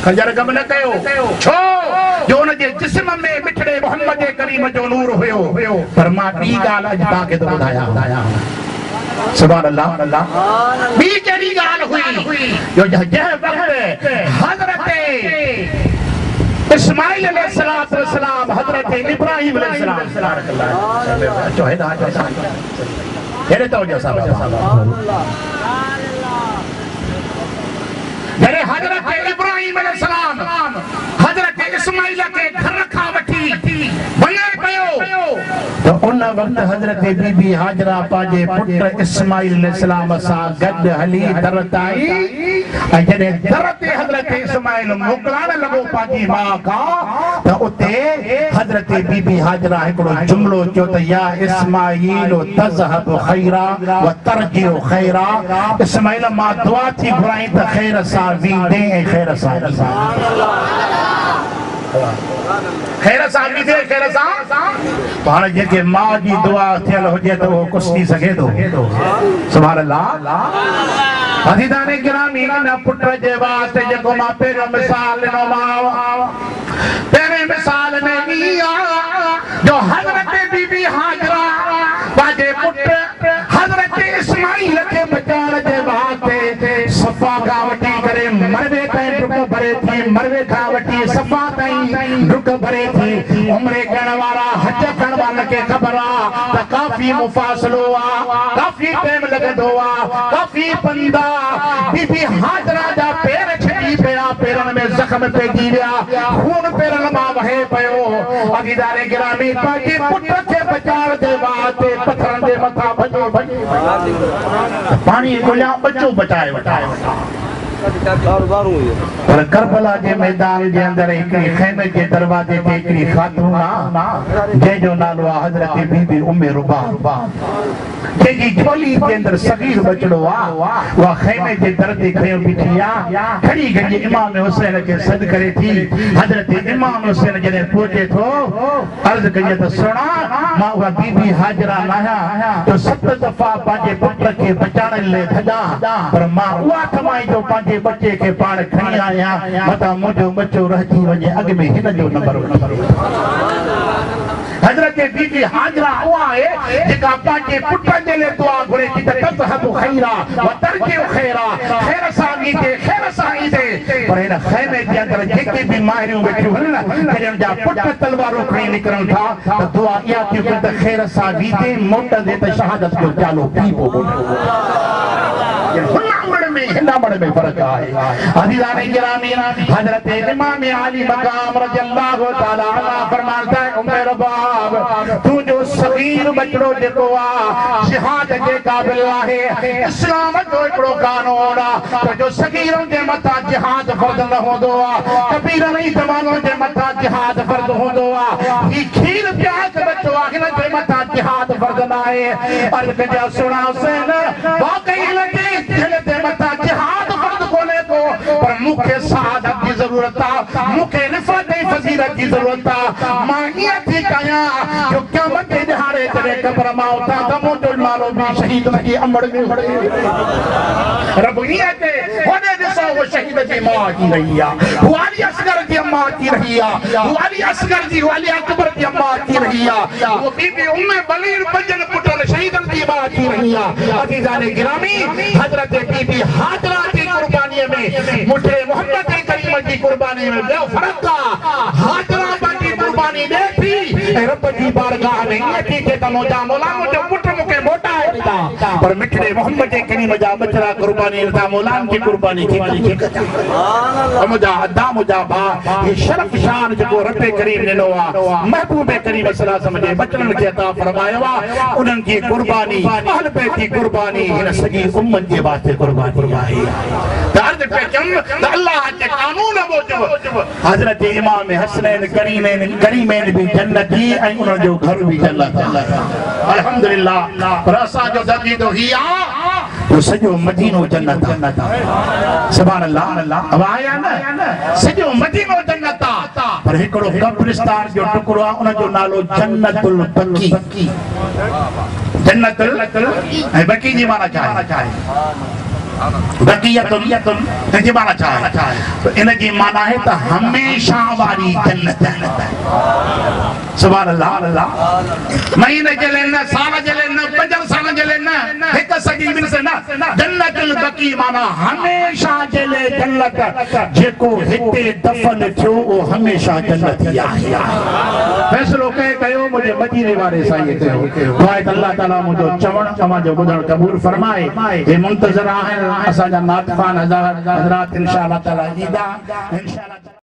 खंजर गम न कयो छो जो उन जे जिस्म में मिठड़े मोहम्मद करीम जो नूर हुयो पर मां ॿी ॻाल्हि अॼु तव्हांखे थो ॿुधायां सुभान अल्लाह ॿी कहिड़ी ॻाल्हि हुई जो जंहिं वक़्तु हज़रत इस्माइल अलैहिस्सलाम हज़रत इब्राहिम अलैहिस्सलाम चो हेॾा हेॾे तवजो साहब जॾहिं हज़रत इब्राहिम अलैहिस्सलाम हज़रत इस्माइल खे घर खां वठी वञे पियो तो उन वक्त हज़रत बीबी हाजरा पंहिंजे पुट इस्माइल अलैहिस्सलाम सां गॾु हली दर ते आई ऐं जॾहिं दर ते हज़रत इस्माइल मोकिलण लॻो पंहिंजी माउ खां त उते हज़रत बीबी हाजरा हिकिड़ो जुमिलो चयो त या इस्माइल तज़हब खैरा व तरजिउ खैरा इस्माइल मां दुआ थी घुराई त ख़ैर सां वींदे ऐं ख़ैर सां खैर सां वींदे ख़ैर सां पाण जेके माउ जी दुआ थियल हुजे त उहो कुझु थी सघे थो सुभान अल्लाह अज़ीज़ाने गिरामी न पुट जे वास्ते जेको मां पहिरियों मिसाल ॾिनोमांव पहिरें मिसाल में इहा जो हज़रत बीबी हाजरा पंहिंजे पुट हज़रत इस्माइल खे बचाइण जे वास्ते सफ़ा खां वठी करे मरवे ताईं डुक भरे थी मरवे खां वठी सफ़ा ताईं डुक भरे थी उमिरि करण वारा हज करण वारनि खे ख़बर आहे त काफ़ी मुफ़ासिलो आहे काफ़ी टाइम लॻंदो आहे काफ़ी पंध बीबी हाजरा जा पेर छिकी पिया पेरनि में ज़ख़्म पइजी विया खून पेरनि मां वहे पियो अज़ीज़ाने गिरामी पंहिंजे पुट खे बचाइण जे वास्ते पथरनि जे मथां भॼो पाणी ॻोल्हिया बचो बचाए पर करबला के मैदान के अंदर हिकड़ी खैमे के दरवाजे ते हिकड़ी खातून जंहिंजो नालो आहे हज़रत बीबी उम्मे रुबा जेकी झोली के अंदर सगीर बचड़ो वा खैमे के दर ते खयो बीठी खड़ी खड़ी इमाम हुसैन के सद करे थी हज़रत इमाम हुसैन जने पहुंचे थो अर्ज कई त सुना मां वा बीबी हाजरा लाया तो 7 दफा पांजे पुत्र के बचाने ले थजा पर मां उहा थमाई जो पांजे बच्चे के पाण खणी आया मता मुझो बच्चो रहजी वने अग में हिन जो नंबर हज़रत बीबी हाजरा हुआ है जेका पांजे पुट जे ले दुआ घुरे थी त तज़हब खैरा व तरजिउ खैरा खैर सागी ते खैर सागी ते पर इन खैमे जे अंदर जेके भी माहिरियूं वेठियूं हन जॾहिं जा पुट तलवारूं खणी निकरन था त दुआ इहा थी त खैर सागी ते मोटंदे त शहादत जो चालो पी पो हिंदामण में फर्क है अज़ीज़ाने गिरामी हज़रत इमाम अली मकाम रज़ियल्लाहु तआला अन्हु फरमाता है उम्मे रबाब तू जो सगीर बचड़ो जेको आ जिहाद के काबिल है इस्लाम जो एकड़ो कानून आ तो जो सगीरन के मथा जिहाद फर्ज न होंदो आ कबीर नहीं जवानों के मथा जिहाद फर्ज होंदो आ ई खीर प्याज बचो आ हिन के मथा जिहाद फर्ज न है अर्ज कजा सुना हुसैन वाकई लगे दिल ते मथा जिहाद फर्ज कोने को पर मुखे शहादत की जरूरत आ मुखे रिफत की फजीलत की जरूरत आ मां ये थी कया जो क़यामत के दिहाड़े तेरे कब्र मां उठा दमो जो मारो भी शहीद की अमड़ में खड़े रबुनियत होने दिसो वो शहीद की मां की रही आ वाली असगर की मां की रही आ वाली असगर जी वाली अकबर की मां की रही आ वो बीबी उम्मे बलीर बजन पुत्र शहीदन की मां की रही आ अज़ीज़ाने गिरामी हज़रत बीबी हाजरा की कुर्बानी में मुझे मोहम्मद करीम की कुर्बानी में जो फर्क था हाजरा की कुर्बानी दे थी रब की बारगाह में ये थी के तमोजा मौला मुझे पुत्र मुके मोटा है पर मिठड़े मोहम्मद करीम जा बचरा कुर्बानी था मौलान की कुर्बानी की सुभान मुजा अदा मुजा बा ये शरफ शान जो रब करीम ने लोआ महबूब करीम सल्लल्लाहु अलैहि वसल्लम के बचन के अता फरमाया उनन की कुर्बानी अहल बैत की कुर्बानी इन सगी उम्मत के वास्ते कुर्बानी आई दर्द पे चम अल्लाह के कानून मूजिब हजरत इमाम हसनैन करीमैन भी जन्नती ऐं उन जो घर भी जन्नत अल्हम्दुलिल्लाह पर असा जो दर्दी तो ही आ तो सजो मदीनो जन्नत सुभान अल्लाह अब आया ना सजो मदीनो जन्नत पर एकड़ो कब्रिस्तान जो टुकड़ो उन जो नालो जन्नतुल बकी जन्नतुल ऐं बकी जी माना चाहे बक़ियतुन इनके माना छा है? तो इनकी माना है तो हमेशा वारी जन्नत। सुभान अल्लाह। महीने चले न, साल चले न, 5 साल चले न, एक सदी मिल से ना जन्नतुल बक़ी माना हमेशा चले जन्नत। जेको हिते दफन थियो वो हमेशा जन्नत ही आहे। फैसलो कयो मुझे मदीने वाले साईं कयो। दुआ अल्लाह ताला मुझो चवण तमाजो ॿुधण क़बूल फरमाए। हे मुंतज़िर आहिनि असांजा नातिक़ान हज़रात इंशाअल्लाह ताला ईंदा इंशाअल्लाह।